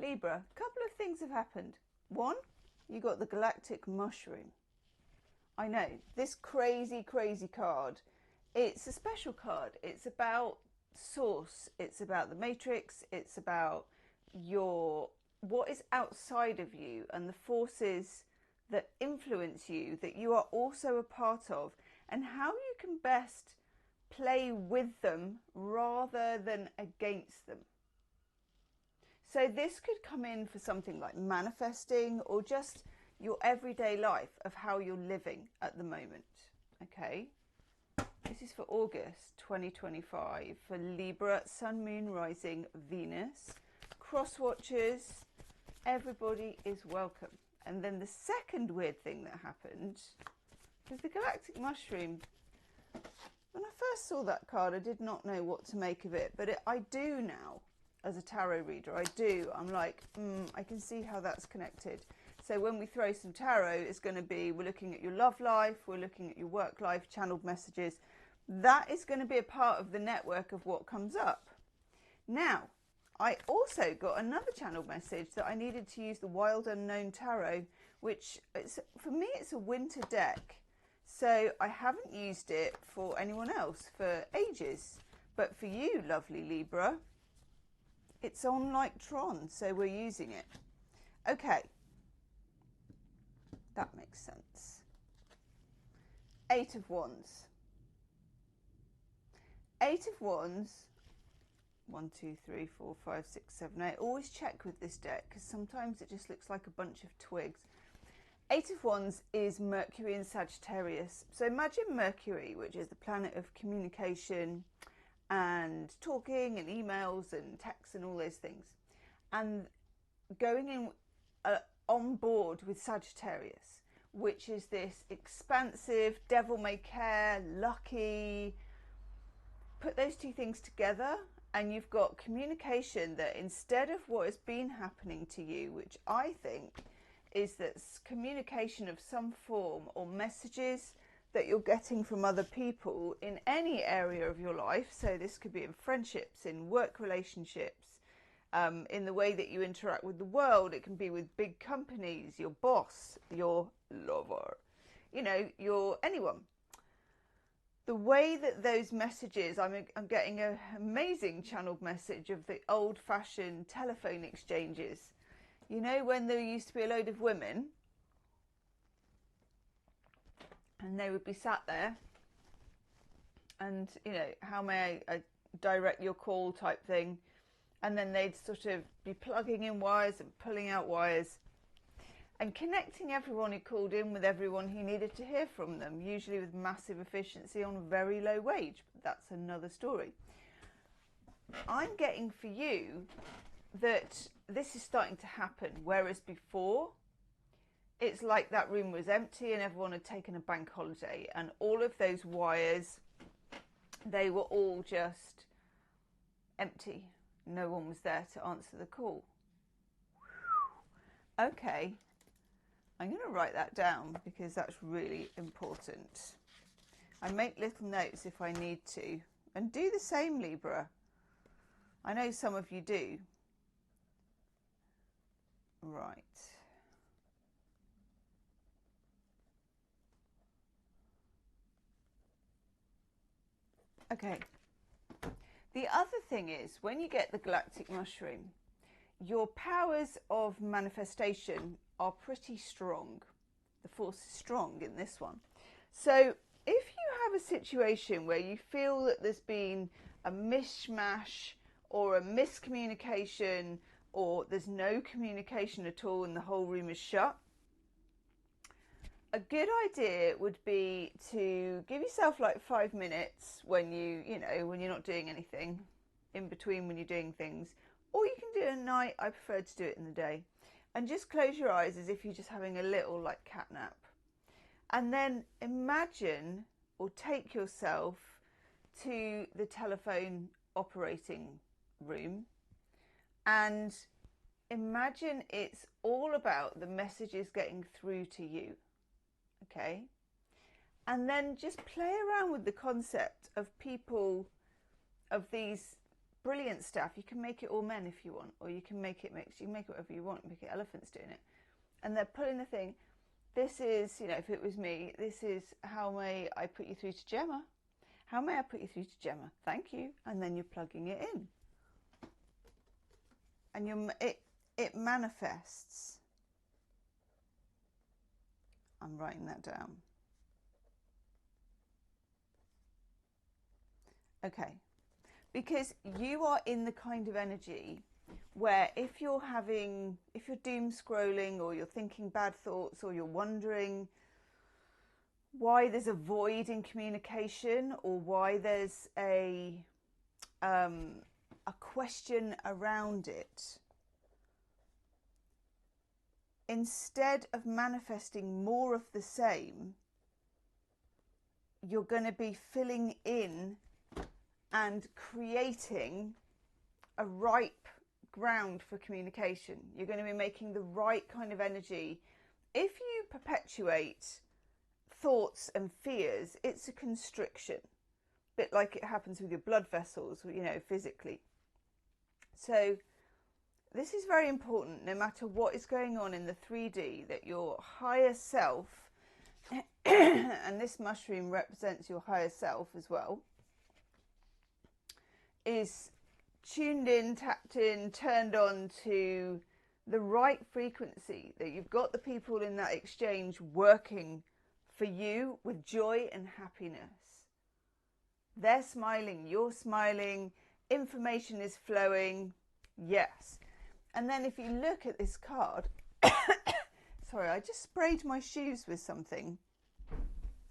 Libra, a couple of things have happened. One, you got the galactic mushroom. I know, this crazy, crazy card. It's a special card. It's about source. It's about the matrix. It's about what is outside of you and the forces that influence you, that you are also a part of, and how you can best play with them rather than against them. So this could come in for something like manifesting, or just your everyday life of how you're living at the moment. Okay, this is for August 2025 for Libra, Sun, Moon, Rising, Venus. Cross watchers, everybody is welcome. And then the second weird thing that happened was the galactic mushroom. When I first saw that card, I did not know what to make of it, but I do now. As a tarot reader, I do. I'm like, I can see how that's connected. So when we throw some tarot, it's going to be, we're looking at your love life, we're looking at your work life, channeled messages. That is going to be a part of the network of what comes up. Now, I also got another channeled message that I needed to use the Wild Unknown Tarot, which for me, it's a winter deck. So I haven't used it for anyone else for ages. But for you, lovely Libra, it's on like Tron, so we're using it. Okay, that makes sense. 8 of Wands. 8 of Wands, 1, 2, 3, 4, 5, 6, 7, 8. Always check with this deck because sometimes it just looks like a bunch of twigs. 8 of Wands is Mercury in Sagittarius. So imagine Mercury, which is the planet of communication and talking and emails and texts and all those things, and going in on board with Sagittarius, which is this expansive, devil may care, lucky. Put those two things together and you've got communication that, instead of what has been happening to you, which I think is that communication of some form or messages that you're getting from other people in any area of your life. So this could be in friendships, in work relationships, in the way that you interact with the world. It can be with big companies, your boss, your lover, you know, anyone. The way that those messages, I'm getting an amazing channeled message of the old-fashioned telephone exchanges. You know, when there used to be a load of women and they would be sat there and, you know, how may I direct your call type thing. And then they'd sort of be plugging in wires and pulling out wires and connecting everyone who called in with everyone who needed to hear from them, usually with massive efficiency on a very low wage. But that's another story. I'm getting for you that this is starting to happen, whereas before it's like that room was empty and everyone had taken a bank holiday and all of those wires, they were all just empty. No one was there to answer the call. Okay, I'm going to write that down because that's really important. I make little notes if I need to. And do the same, Libra. I know some of you do. Right. Okay. The other thing is, when you get the galactic mushroom, your powers of manifestation are pretty strong. The force is strong in this one. So if you have a situation where you feel that there's been a mishmash or a miscommunication, or there's no communication at all and the whole room is shut, a good idea would be to give yourself like 5 minutes when when you're not doing anything, in between when you're doing things, or you can do it at night. I prefer to do it in the day, and just close your eyes as if you're just having a little like cat nap, and then imagine or take yourself to the telephone operating room and imagine it's all about the messages getting through to you. Okay, and then just play around with the concept of people, of these brilliant staff. You can make it all men if you want, or you can make it mixed. You can make it whatever you want. Make it elephants doing it. And they're pulling the thing. This is, you know, if it was me, this is how may I put you through to Gemma? How may I put you through to Gemma? Thank you. And then you're plugging it in. And it manifests. I'm writing that down. Okay. Because you are in the kind of energy where if you're doom scrolling, or you're thinking bad thoughts, or you're wondering why there's a void in communication, or why there's a question around it, instead of manifesting more of the same, you're going to be filling in and creating a ripe ground for communication. You're going to be making the right kind of energy. If you perpetuate thoughts and fears, it's a constriction, a bit like it happens with your blood vessels, you know, physically. So this is very important, no matter what is going on in the 3D, that your higher self, and this mushroom represents your higher self as well, is tuned in, tapped in, turned on to the right frequency, that you've got the people in that exchange working for you with joy and happiness. They're smiling, you're smiling, information is flowing, yes. And then if you look at this card, sorry, I just sprayed my shoes with something,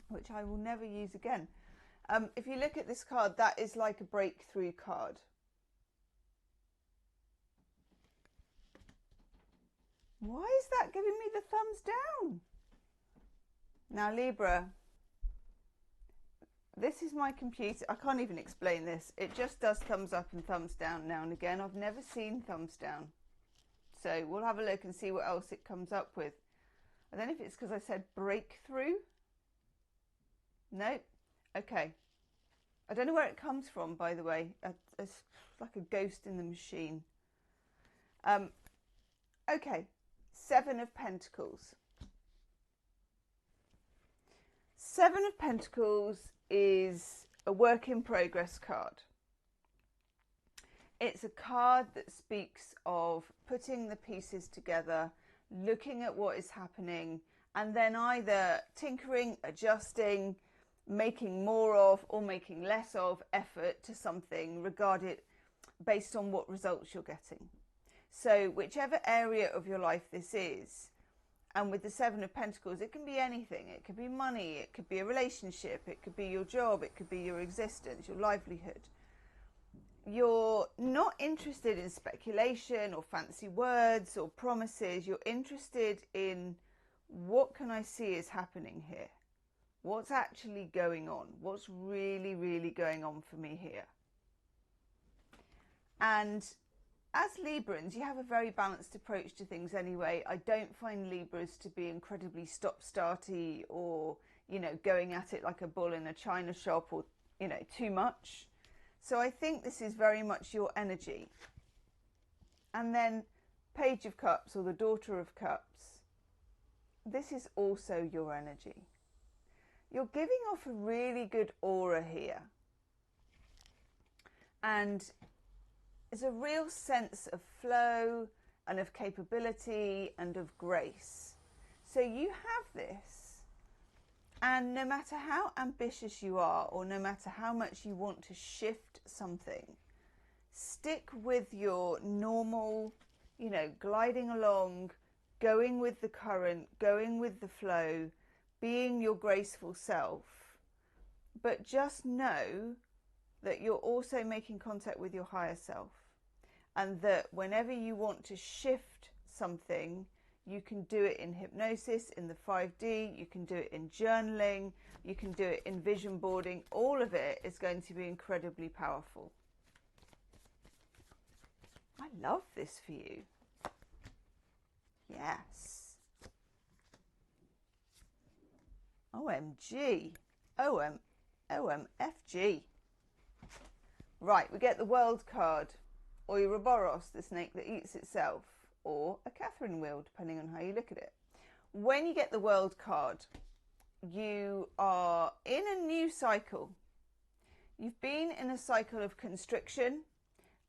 which I will never use again. If you look at this card, that is like a breakthrough card. Why is that giving me the thumbs down? Now, Libra, this is my computer. I can't even explain this. It just does thumbs up and thumbs down now and again. I've never seen thumbs down. So we'll have a look and see what else it comes up with. I don't know if it's because I said breakthrough. No. Okay. I don't know where it comes from, by the way. It's like a ghost in the machine. Okay. 7 of Pentacles. 7 of Pentacles is a work in progress card. It's a card that speaks of putting the pieces together, looking at what is happening, and then either tinkering, adjusting, making more of or making less of effort to something, regarded based on what results you're getting. So whichever area of your life this is, and with the 7 of Pentacles, it can be anything. It could be money, it could be a relationship, it could be your job, it could be your existence, your livelihood. You're not interested in speculation or fancy words or promises. You're interested in what can I see is happening here? What's actually going on? What's really, really going on for me here? And as Librans, you have a very balanced approach to things anyway. I don't find Libras to be incredibly stop-starty or, you know, going at it like a bull in a china shop or, you know, too much. So I think this is very much your energy. And then Page of Cups, or the Daughter of Cups. This is also your energy. You're giving off a really good aura here. And there's a real sense of flow and of capability and of grace. So you have this. And no matter how ambitious you are, or no matter how much you want to shift something, stick with your normal, you know, gliding along, going with the current, going with the flow, being your graceful self. But just know that you're also making contact with your higher self. And that whenever you want to shift something, you can do it in hypnosis, in the 5D, you can do it in journaling, you can do it in vision boarding. All of it is going to be incredibly powerful. I love this for you. Yes. OMG. OMFG. Right, we get the World card, or Ouroboros, the snake that eats itself, or a Catherine wheel, depending on how you look at it. When you get the World card, you are in a new cycle. You've been in a cycle of constriction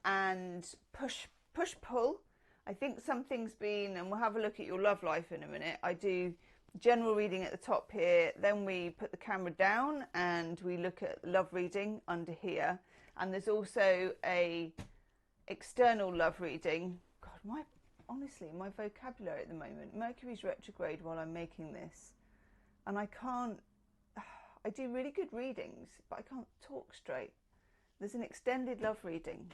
and push-pull. I think something's been, and we'll have a look at your love life in a minute. I do general reading at the top here, then we put the camera down and we look at love reading under here. And there's also a external love reading. God, honestly, my vocabulary at the moment, Mercury's retrograde while I'm making this. And I do really good readings, but I can't talk straight. There's an extended love reading.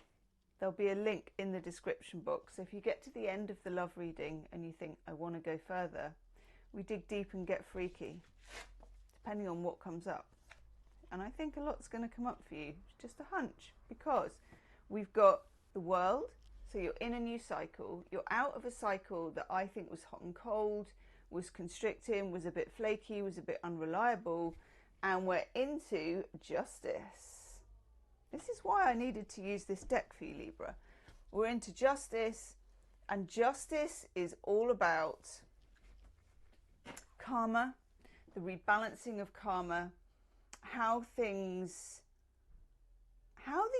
There'll be a link in the description box. So if you get to the end of the love reading and you think, I want to go further, we dig deep and get freaky, depending on what comes up. And I think a lot's going to come up for you. It's just a hunch, because we've got the World. So you're in a new cycle. You're out of a cycle that I think was hot and cold, was constricting, was a bit flaky, was a bit unreliable. And we're into Justice. This is why I needed to use this deck for you, Libra. We're into Justice. And Justice is all about karma, the rebalancing of karma, how the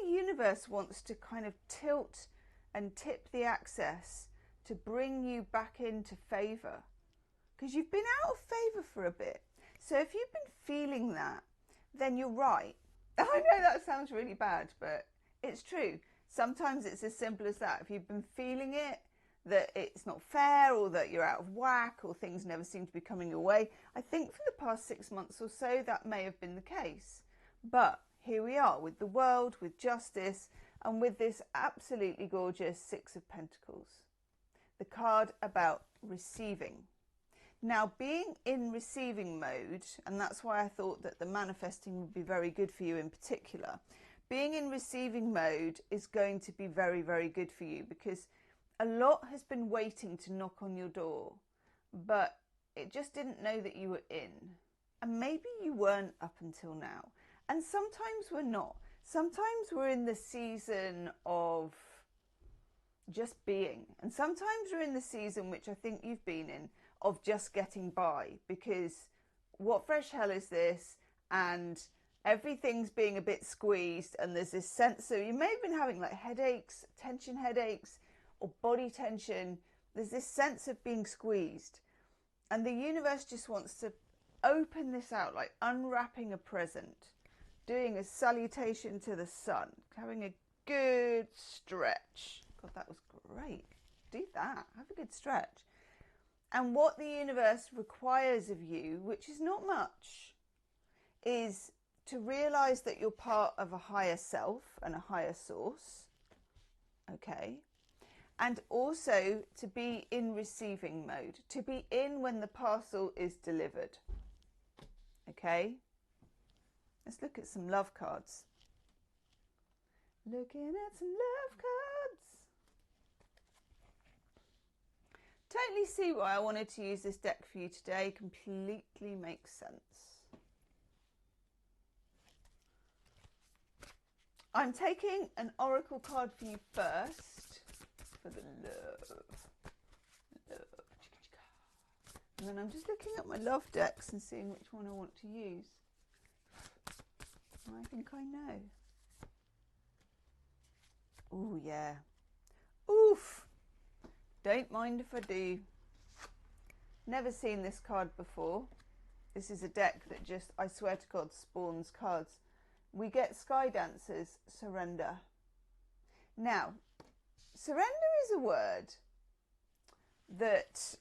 universe wants to kind of tilt and tip the axis to bring you back into favor, because you've been out of favor for a bit. So if you've been feeling that, then you're right. I know that sounds really bad, but it's true. Sometimes it's as simple as that. If you've been feeling it, that it's not fair, or that you're out of whack, or things never seem to be coming your way, I think for the past 6 months or so that may have been the case. But here we are with the World, with Justice, and with this absolutely gorgeous Six of Pentacles, the card about receiving. Now, being in receiving mode, and that's why I thought that the manifesting would be very good for you in particular, being in receiving mode is going to be very, very good for you, because a lot has been waiting to knock on your door, but it just didn't know that you were in. And maybe you weren't up until now. And sometimes we're not. Sometimes we're in the season of just being. And sometimes we're in the season, which I think you've been in, of just getting by. Because what fresh hell is this? And everything's being a bit squeezed. And there's this sense, so you may have been having like headaches, tension headaches, or body tension. There's this sense of being squeezed, and the universe just wants to open this out, like unwrapping a present, doing a salutation to the sun, having a good stretch. God, that was great. Do that. Have a good stretch. And what the universe requires of you, which is not much, is to realize that you're part of a higher self and a higher source. Okay. And also to be in receiving mode, to be in when the parcel is delivered. Okay? Let's look at some love cards. Looking at some love cards. Totally see why I wanted to use this deck for you today. Completely makes sense. I'm taking an oracle card for you first. For the love. And then I'm just looking at my love decks and seeing which one I want to use. I think I know. Oh yeah. Oof. Don't mind if I do. Never seen this card before. This is a deck that just, I swear to God, spawns cards. We get Sky Dancers, Surrender. Now, surrender is a word that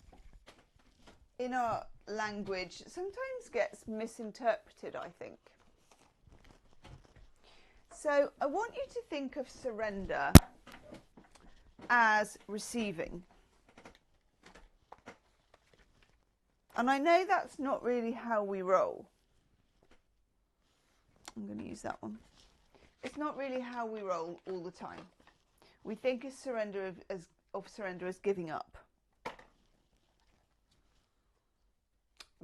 in our language sometimes gets misinterpreted, I think. So I want you to think of surrender as receiving. And I know that's not really how we roll. I'm going to use that one. It's not really how we roll all the time. We think of surrender as giving up.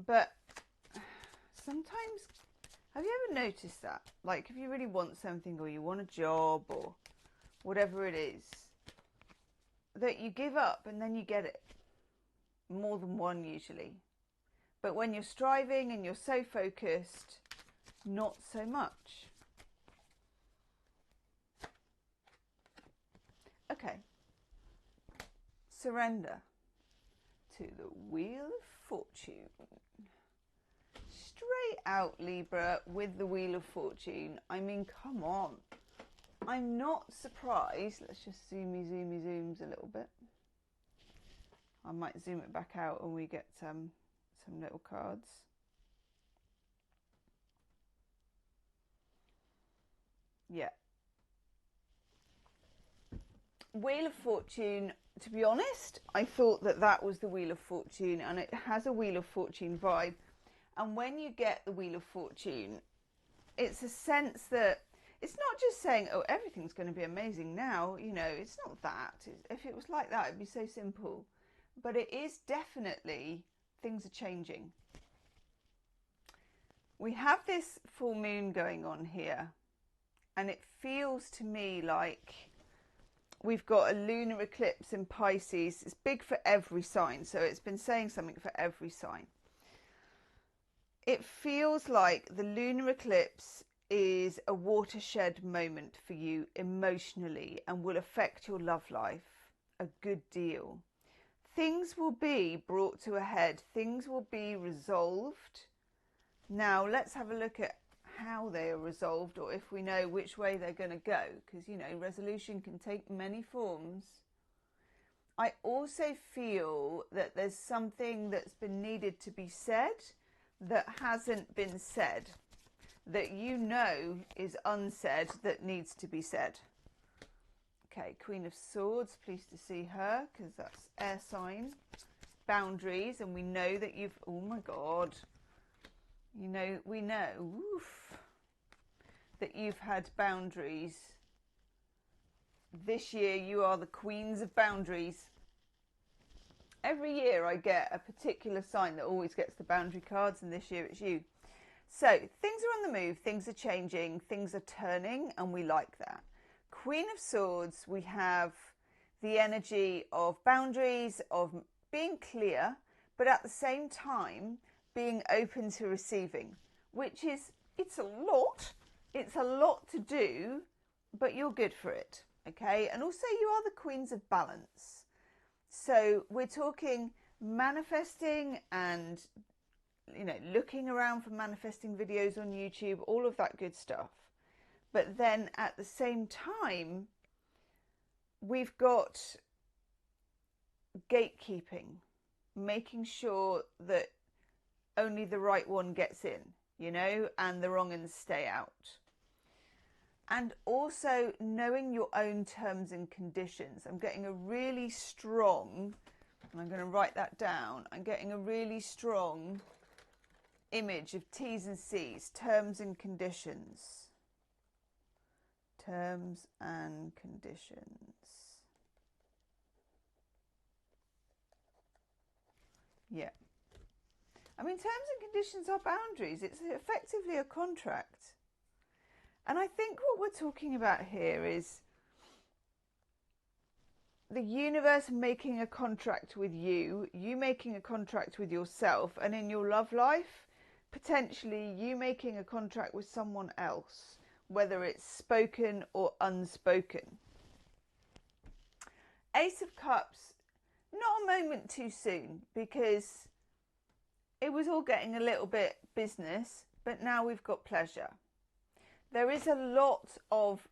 But sometimes, Have you ever noticed that? Like, if you really want something, or you want a job, or whatever it is, that you give up and then you get it. More than one usually. But when you're striving and you're so focused, not so much. Okay. Surrender to the Wheel of Fortune. Straight out, Libra, with the Wheel of Fortune. I mean, come on. I'm not surprised. Let's just zooms a little bit. I might zoom it back out when we get some little cards. Yeah. Wheel of Fortune, to be honest, I thought that that was the Wheel of Fortune, and it has a Wheel of Fortune vibe. And when you get the Wheel of Fortune, it's a sense that it's not just saying, oh, everything's going to be amazing now. You know, it's not that. If it was like that, it'd be so simple. But it is definitely, things are changing. We have this full moon going on here, and it feels to me like we've got a lunar eclipse in Pisces. It's big for every sign, so it's been saying something for every sign. It feels like the lunar eclipse is a watershed moment for you emotionally and will affect your love life a good deal. Things will be brought to a head. Things will be resolved. Now, let's have a look at how they are resolved, or if we know which way they're going to go, because, you know, resolution can take many forms. I also feel that there's something that's been needed to be said that hasn't been said, that you know is unsaid, that needs to be said. Okay, Queen of Swords, pleased to see her, because that's air sign. Boundaries, and we know that you've, oh my God, you know, we know, oof, that you've had boundaries. This year you are the queens of boundaries. Every year I get a particular sign that always gets the boundary cards, and this year it's you. So things are on the move, things are changing, things are turning, and we like that. Queen of Swords, we have the energy of boundaries, of being clear, but at the same time being open to receiving, which is, it's a lot to do, but you're good for it, okay? And also you are the queens of balance. So we're talking manifesting and, you know, looking around for manifesting videos on YouTube, all of that good stuff. But then at the same time, we've got gatekeeping, making sure that only the right one gets in, you know, and the wrong ones stay out. And also knowing your own terms and conditions. I'm getting a really strong, and I'm going to write that down, I'm getting a really strong image of T's and C's, terms and conditions. Terms and conditions. Yeah. I mean, terms and conditions are boundaries. It's effectively a contract. And I think what we're talking about here is the universe making a contract with you, you making a contract with yourself, and in your love life, potentially you making a contract with someone else, whether it's spoken or unspoken. Ace of Cups, not a moment too soon, because it was all getting a little bit business, but now we've got pleasure. There is a lot of,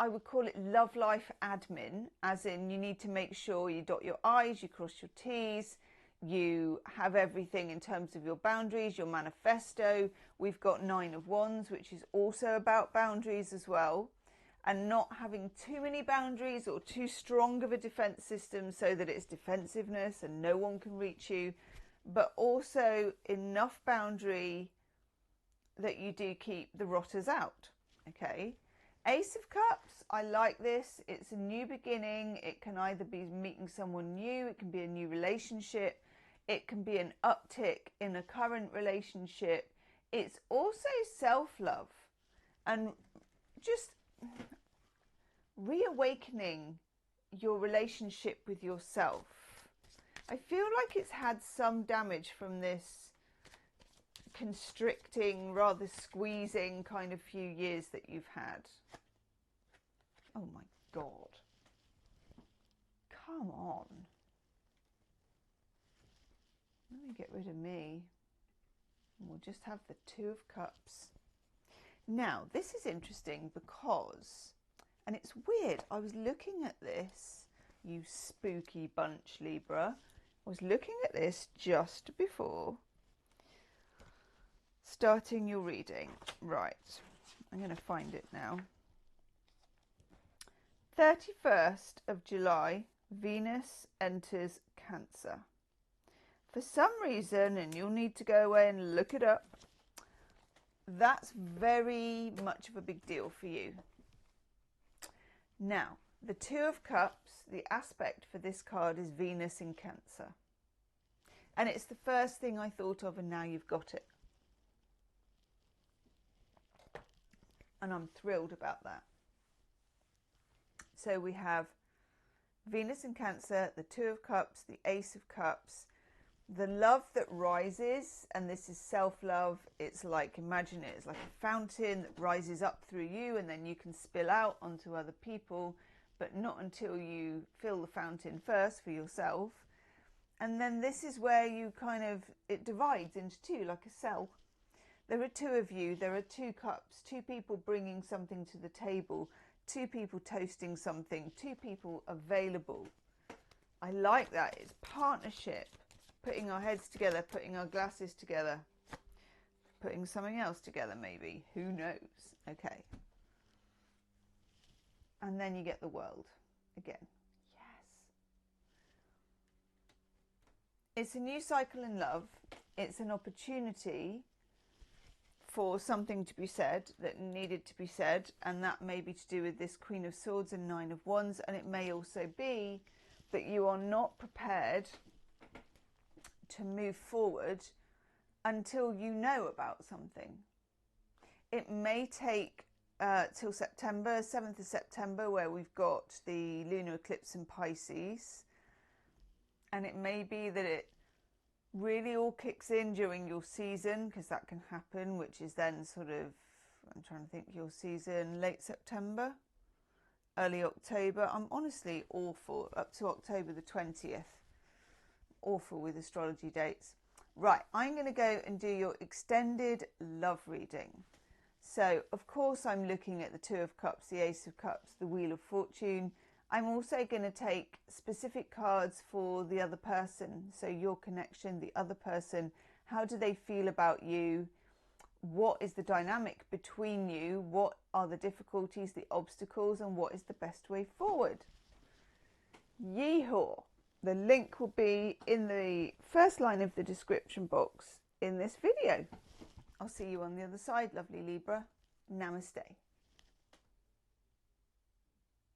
I would call it love life admin, as in you need to make sure you dot your I's, you cross your T's, you have everything in terms of your boundaries, your manifesto. We've got 9 of Wands, which is also about boundaries as well, and not having too many boundaries or too strong of a defense system so that it's defensiveness and no one can reach you, but also enough boundary that you do keep the rotters out, okay? Ace of Cups, I like this. It's a new beginning. It can either be meeting someone new, it can be a new relationship, it can be an uptick in a current relationship, It's also self-love and just reawakening your relationship with yourself. I feel like it's had some damage from this constricting, rather squeezing kind of few years that you've had. Oh my God. Come on. Let me get rid of me. And we'll just have the Two of Cups. Now, this is interesting because, and it's weird, I was looking at this, you spooky bunch, Libra. I was looking at this just before starting your reading. Right, I'm going to find it now. 31st of July, Venus enters Cancer. For some reason, and you'll need to go away and look it up, that's very much of a big deal for you. Now, the Two of Cups, the aspect for this card is Venus in Cancer. And it's the first thing I thought of, and now you've got it. And I'm thrilled about that. So we have Venus in Cancer, the Two of Cups, the Ace of Cups, the love that rises, and this is self-love. It's like, imagine it as like a fountain that rises up through you and then you can spill out onto other people, but not until you fill the fountain first for yourself. And then this is where you kind of, it divides into two, like a cell. There are two of you, there are two cups, two people bringing something to the table, two people toasting something, two people available. I like that. It's partnership. Putting our heads together, putting our glasses together, putting something else together maybe. Who knows? Okay. And then you get the World again. Yes. It's a new cycle in love. It's an opportunity for something to be said that needed to be said, and that may be to do with this Queen of Swords and Nine of Wands, and it may also be that you are not prepared to move forward until you know about something. It may take till September, 7th of September, where we've got the lunar eclipse in Pisces, and it may be that it really all kicks in during your season, because that can happen, which is then sort of, I'm trying to think, your season late September, early October. I'm honestly awful up to October the 20th. Awful with astrology dates. Right, I'm going to go and do your extended love reading. So, of course, I'm looking at the Two of Cups, the Ace of Cups, the Wheel of Fortune. I'm also going to take specific cards for the other person. So your connection, the other person, how do they feel about you? What is the dynamic between you? What are the difficulties, the obstacles, and what is the best way forward? Yeehaw! The link will be in the first line of the description box in this video. I'll see you on the other side, lovely Libra. Namaste.